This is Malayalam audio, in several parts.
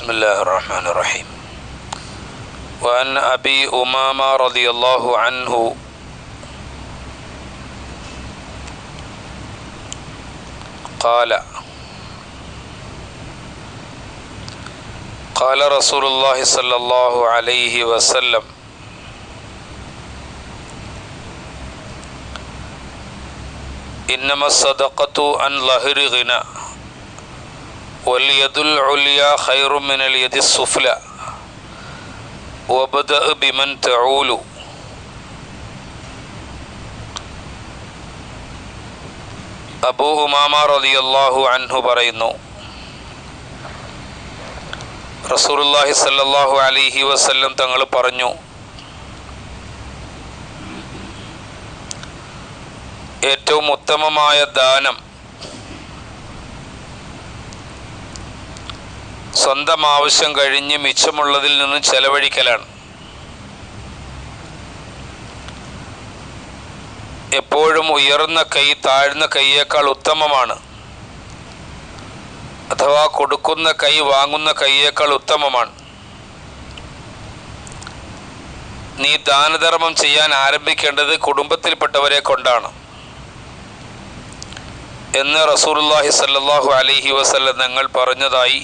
بسم الله الرحمن الرحيم. وعن أبي أمامة رضي الله عنه قال قال رسول الله صلى الله عليه وسلم إنما الصدقة عن ظهر غنى واليد العليا خير من اليد السفلى وبدأ بمن تعول. അബൂ ഉമാമ റളിയല്ലാഹു അൻഹു പറയുന്നു, റസൂലുള്ളാഹി സ്വല്ലല്ലാഹു അലൈഹി വസല്ലം തങ്ങൾ പറഞ്ഞു, ഏറ്റവും ഉത്തമമായ ദാനം സ്വന്തം ആവശ്യം കഴിഞ്ഞ് മിച്ചമുള്ളതിൽ നിന്ന് ചെലവഴിക്കലാണ്. എപ്പോഴും ഉയർന്ന കൈ താഴ്ന്ന കൈയേക്കാൾ ഉത്തമമാണ്, അഥവാ കൊടുക്കുന്ന കൈ വാങ്ങുന്ന കൈയേക്കാൾ ഉത്തമമാണ്. നീ ദാനധർമ്മം ചെയ്യാൻ ആരംഭിക്കേണ്ടത് കുടുംബത്തിൽപ്പെട്ടവരെ കൊണ്ടാണ് എന്ന് റസൂലുള്ളാഹി സ്വല്ലല്ലാഹു അലൈഹി വസല്ലം തങ്ങൾ പറഞ്ഞതായി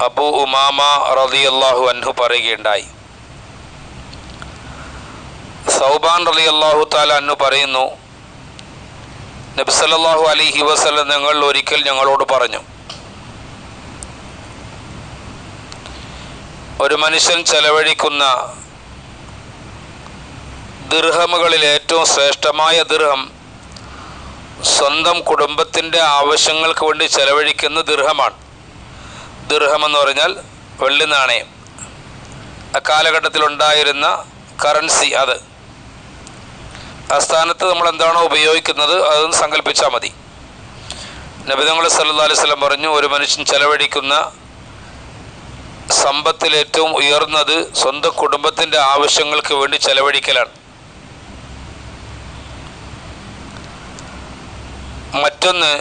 അബൂ ഉമാമ റളിയല്ലാഹു അൻഹു പറയുകയുണ്ടായി. സൗബാൻ റളിയല്ലാഹു തആല അൻഹു പറയുന്നു, നബി സല്ലല്ലാഹു അലൈഹി വസല്ലം തങ്ങൾ ഒരിക്കൽ ഞങ്ങളോട് പറഞ്ഞു, ഒരു മനുഷ്യൻ ചെലവഴിക്കുന്ന ദിർഹമുകളിൽ ഏറ്റവും ശ്രേഷ്ഠമായ ദിർഹം സ്വന്തം കുടുംബത്തിൻ്റെ ആവശ്യങ്ങൾക്ക് വേണ്ടി ചെലവഴിക്കുന്ന ദിർഹമാണ്. ദിർഹം എന്ന് പറഞ്ഞാൽ വെള്ളി നാണയം, അക്കാലഘട്ടത്തിലുണ്ടായിരുന്ന കറൻസി. അത് ആ സ്ഥാനത്ത് നമ്മൾ എന്താണോ ഉപയോഗിക്കുന്നത് അതൊന്ന് സങ്കല്പിച്ചാൽ മതി. നബി തങ്ങൾ സല്ലല്ലാഹു അലൈഹി വസല്ലം പറഞ്ഞു, ഒരു മനുഷ്യൻ ചെലവഴിക്കുന്ന സമ്പത്തിൽ ഏറ്റവും ഉയർന്നത് സ്വന്തം കുടുംബത്തിൻ്റെ ആവശ്യങ്ങൾക്ക് വേണ്ടി ചെലവഴിക്കലാണ്. മറ്റൊന്ന്,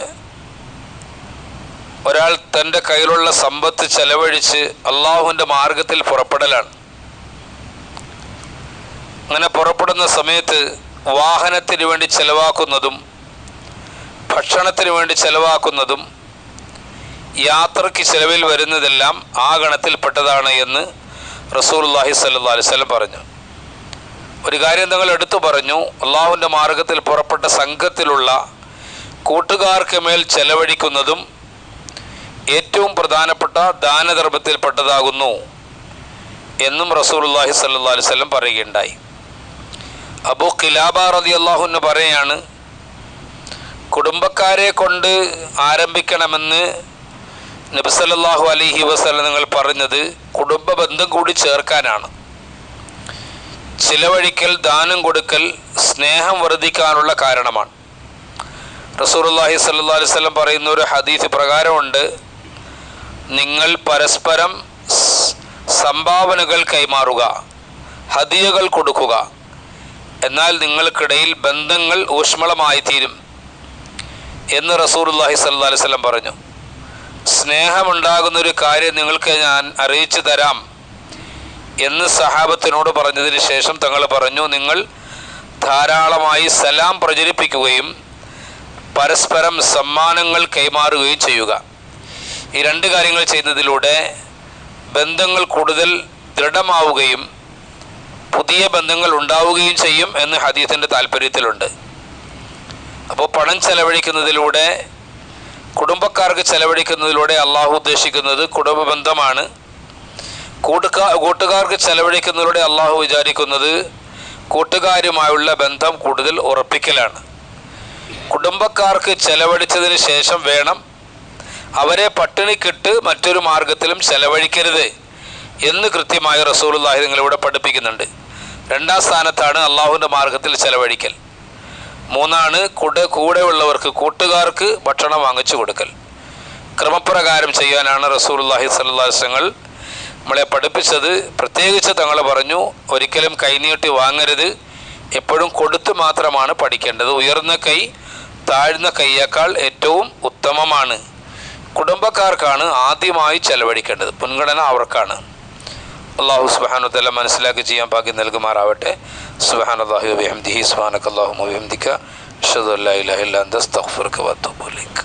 ഒരാൾ തൻ്റെ കയ്യിലുള്ള സമ്പത്ത് ചെലവഴിച്ച് അള്ളാഹുവിൻ്റെ മാർഗത്തിൽ പുറപ്പെടലാണ്. അങ്ങനെ പുറപ്പെടുന്ന സമയത്ത് വാഹനത്തിന് വേണ്ടി ചെലവാക്കുന്നതും ഭക്ഷണത്തിന് വേണ്ടി ചെലവാക്കുന്നതും യാത്രയ്ക്ക് ചെലവിൽ വരുന്നതെല്ലാം ആ ഗണത്തിൽപ്പെട്ടതാണ് എന്ന് റസൂലുള്ളാഹി സ്വല്ലല്ലാഹു അലൈഹി വസല്ലം പറഞ്ഞു. ഒരു കാര്യം നിങ്ങൾ എടുത്തു പറഞ്ഞു, അള്ളാഹുവിൻ്റെ മാർഗത്തിൽ പുറപ്പെട്ട സംഘത്തിലുള്ള കൂട്ടുകാർക്ക് മേൽ ചെലവഴിക്കുന്നതും ഏറ്റവും പ്രധാനപ്പെട്ട ദാനധർമ്മത്തിൽപ്പെട്ടതാകുന്നു എന്നും റസൂലുള്ളാഹി സ്വല്ലല്ലാഹു അലൈഹി വസല്ലം പറയുകയുണ്ടായി. അബൂ ഖിലാബ റളിയല്ലാഹു അൻഹു പറയാണ്, കുടുംബക്കാരെ കൊണ്ട് ആരംഭിക്കണമെന്ന് നബി സല്ലല്ലാഹു അലൈഹി വസല്ലം നിങ്ങൾ പറഞ്ഞത് കുടുംബ ബന്ധം കൂടി ചേർക്കാനാണ്. ചിലവഴിക്കൽ, ദാനം കൊടുക്കൽ സ്നേഹം വർദ്ധിക്കാനുള്ള കാരണമാണ്. റസൂലുള്ളാഹി സ്വല്ലല്ലാഹു അലൈഹി വസല്ലം പറയുന്ന ഒരു ഹദീസ് പ്രകാരമുണ്ട്, നിങ്ങൾ പരസ്പരം സംഭാവനകൾ കൈമാറുക, ഹദിയകൾ കൊടുക്കുക, എന്നാൽ നിങ്ങൾക്കിടയിൽ ബന്ധങ്ങൾ ഊഷ്മളമായി തീരും എന്ന് റസൂലുള്ളാഹി സ്വല്ലല്ലാഹു അലൈഹി വസല്ലം പറഞ്ഞു. സ്നേഹമുണ്ടാകുന്നൊരു കാര്യം നിങ്ങൾക്ക് ഞാൻ അറിയിച്ചു തരാം എന്ന് സഹാബത്തിനോട് പറഞ്ഞതിന് ശേഷം തങ്ങൾ പറഞ്ഞു, നിങ്ങൾ ധാരാളമായി സലാം പ്രചരിപ്പിക്കുകയും പരസ്പരം സമ്മാനങ്ങൾ കൈമാറുകയും ചെയ്യുക. ഈ രണ്ട് കാര്യങ്ങൾ ചെയ്യുന്നതിലൂടെ ബന്ധങ്ങൾ കൂടുതൽ ദൃഢമാവുകയും പുതിയ ബന്ധങ്ങൾ ഉണ്ടാവുകയും ചെയ്യും എന്ന് ഹദീസിൻ്റെ താല്പര്യത്തിലുണ്ട്. അപ്പോൾ പണം ചെലവഴിക്കുന്നതിലൂടെ, കുടുംബക്കാർക്ക് ചെലവഴിക്കുന്നതിലൂടെ അള്ളാഹു ഉദ്ദേശിക്കുന്നത് കുടുംബ ബന്ധമാണ്. കൂട്ടുകാർക്ക് ചെലവഴിക്കുന്നതിലൂടെ അള്ളാഹു വിചാരിക്കുന്നത് കൂട്ടുകാരുമായുള്ള ബന്ധം കൂടുതൽ ഉറപ്പിക്കലാണ്. കുടുംബക്കാർക്ക് ചെലവഴിച്ചതിന് ശേഷം വേണം അവരെ പട്ടിണിക്കിട്ട് മറ്റൊരു മാർഗത്തിലും ചെലവഴിക്കരുത് എന്ന് കൃത്യമായി റസൂലുള്ളാഹി നിങ്ങളിവിടെ പഠിപ്പിക്കുന്നുണ്ട്. രണ്ടാം സ്ഥാനത്താണ് അള്ളാഹുവിൻ്റെ മാർഗത്തിൽ ചെലവഴിക്കൽ. മൂന്നാണ് കൂടെയുള്ളവർക്ക്, കൂട്ടുകാർക്ക് ഭക്ഷണം വാങ്ങിച്ചു കൊടുക്കൽ. ക്രമപ്രകാരം ചെയ്യാനാണ് റസൂലുള്ളാഹി സ്വല്ലല്ലാഹു അലൈഹി വസല്ലം നമ്മളെ പഠിപ്പിച്ചത്. പ്രത്യേകിച്ച് തങ്ങൾ പറഞ്ഞു, ഒരിക്കലും കൈനീട്ടി വാങ്ങരുത്, എപ്പോഴും കൊടുത്തു മാത്രമാണ് പഠിക്കേണ്ടത്. ഉയർന്ന കൈ താഴ്ന്ന കൈയേക്കാൾ ഏറ്റവും ഉത്തമമാണ്. കുടുംബക്കാർക്കാണ് ആദ്യമായി ചെലവഴിക്കേണ്ടത്, മുൻഗണന അവർക്കാണ്. അല്ലാഹു സുബ്ഹാനഹു വ തആല മനസ്സിലാക്കി ചെയ്യാൻ ഭാഗ്യം നൽകുമാറാവട്ടെ. സുബ്ഹാനല്ലാഹി വബിഹംദിഹി സുബ്ഹാനകല്ലാഹുമ്മ വബിഹംദിക അഷ്ഹദു അല്ലാ ഇലാഹ ഇല്ല അൻത അസ്തഗ്ഫിറുക വഅത്തൂബു ഇലൈക്.